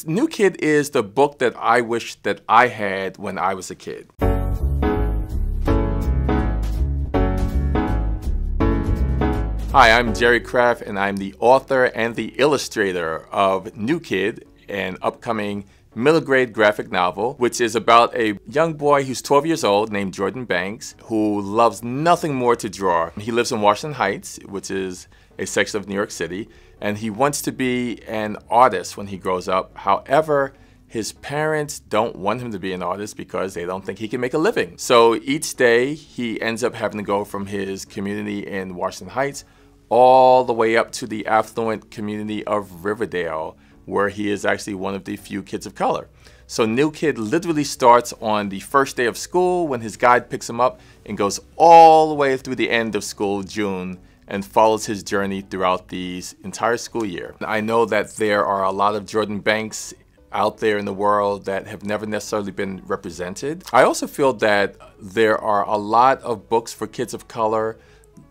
New Kid is the book that I wish that I had when I was a kid. Hi, I'm Jerry Kraft, and I'm the author and the illustrator of New Kid, an upcoming middle grade graphic novel, which is about a young boy who's 12 years old named Jordan Banks, who loves nothing more to draw. He lives in Washington Heights, which is a section of New York City, and he wants to be an artist when he grows up. However, his parents don't want him to be an artist because they don't think he can make a living. So each day he ends up having to go from his community in Washington Heights all the way up to the affluent community of Riverdale, where he is actually one of the few kids of color. So New Kid literally starts on the first day of school when his guide picks him up and goes all the way through the end of school, June, and follows his journey throughout the entire school year. I know that there are a lot of Jordan Banks out there in the world that have never necessarily been represented. I also feel that there are a lot of books for kids of color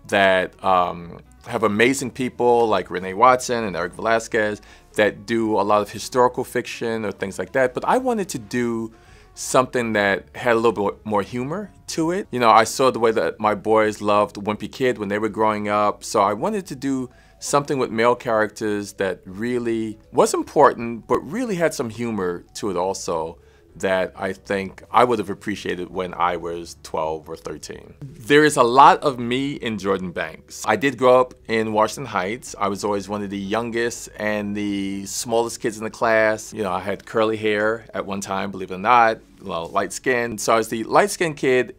that have amazing people like Renee Watson and Eric Velasquez that do a lot of historical fiction or things like that. But I wanted to do something that had a little bit more humor to it. You know, I saw the way that my boys loved Wimpy Kid when they were growing up, so I wanted to do something with male characters that really was important, but really had some humor to it also, that I think I would have appreciated when I was 12 or 13. There is a lot of me in Jordan Banks. I did grow up in Washington Heights. I was always one of the youngest and the smallest kids in the class. You know, I had curly hair at one time, believe it or not, light skin. So I was the light-skinned kid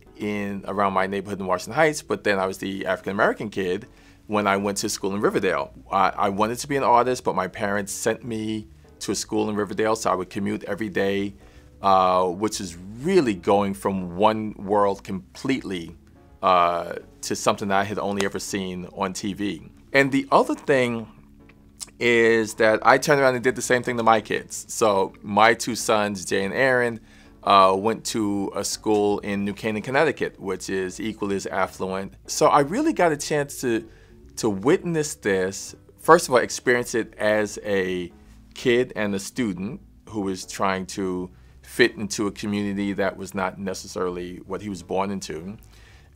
around my neighborhood in Washington Heights, but then I was the African-American kid when I went to school in Riverdale. I wanted to be an artist, but my parents sent me to a school in Riverdale, so I would commute every day, which is really going from one world completely to something that I had only ever seen on TV. And the other thing is that I turned around and did the same thing to my kids. So my two sons, Jay and Aaron, went to a school in New Canaan, Connecticut, which is equally as affluent. So I really got a chance to witness this, first of all, experience it as a kid and a student who was trying to fit into a community that was not necessarily what he was born into,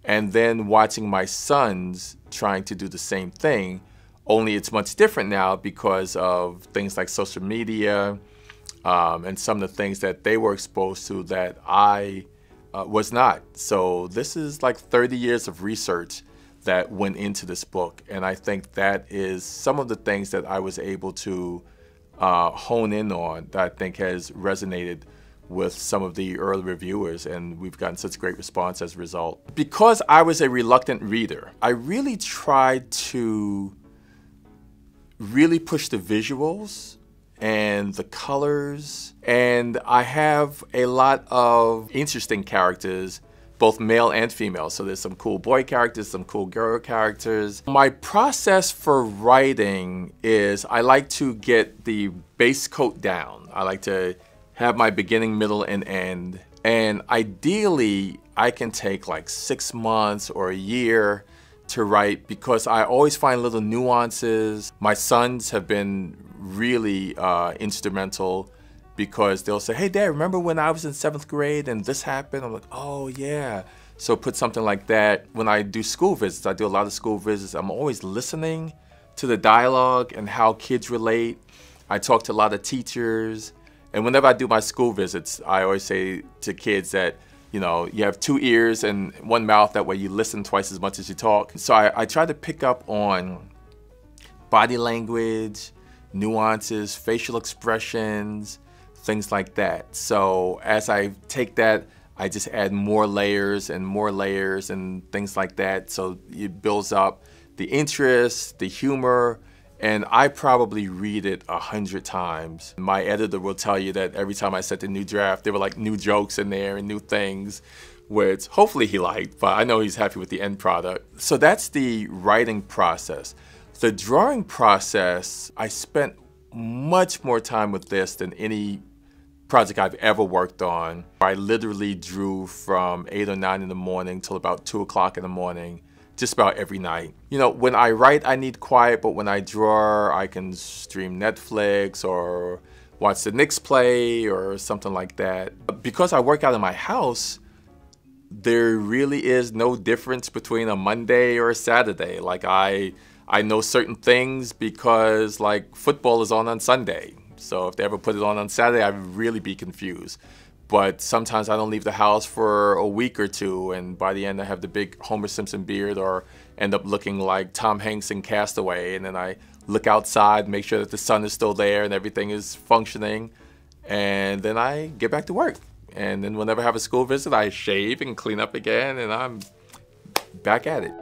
and then watching my sons trying to do the same thing, only it's much different now because of things like social media and some of the things that they were exposed to that I was not. So this is like 30 years of research that went into this book, and I think that is some of the things that I was able to hone in on that I think has resonated with some of the early reviewers, and we've gotten such great response as a result. Because I was a reluctant reader, I really tried to really push the visuals and the colors, and I have a lot of interesting characters, both male and female. So there's some cool boy characters, some cool girl characters. My process for writing is I like to get the base coat down. I like to have my beginning, middle, and end. And ideally, I can take like 6 months or a year to write because I always find little nuances. My sons have been really instrumental because they'll say, "Hey Dad, remember when I was in 7th grade and this happened?" I'm like, "Oh yeah." So put something like that. When I do school visits, I do a lot of school visits, I'm always listening to the dialogue and how kids relate. I talk to a lot of teachers. And whenever I do my school visits, I always say to kids that, you know, you have 2 ears and 1 mouth, that way you listen twice as much as you talk. So I try to pick up on body language, nuances, facial expressions, things like that. So as I take that, I just add more layers and things like that. So it builds up the interest, the humor, and I probably read it 100 times. My editor will tell you that every time I set the new draft, there were like new jokes in there and new things, which hopefully he liked, but I know he's happy with the end product. So that's the writing process. The drawing process, I spent much more time with this than any project I've ever worked on. I literally drew from 8 or 9 in the morning till about 2 o'clock in the morning, just about every night. You know, when I write, I need quiet, but when I draw, I can stream Netflix or watch the Knicks play or something like that. Because I work out in my house, there really is no difference between a Monday or a Saturday. Like I know certain things because like football is on Sunday. So if they ever put it on Saturday, I'd really be confused. But sometimes I don't leave the house for a week or two, and by the end I have the big Homer Simpson beard or end up looking like Tom Hanks in Castaway, and then I look outside, make sure that the sun is still there and everything is functioning, and then I get back to work. And then whenever I have a school visit, I shave and clean up again, and I'm back at it.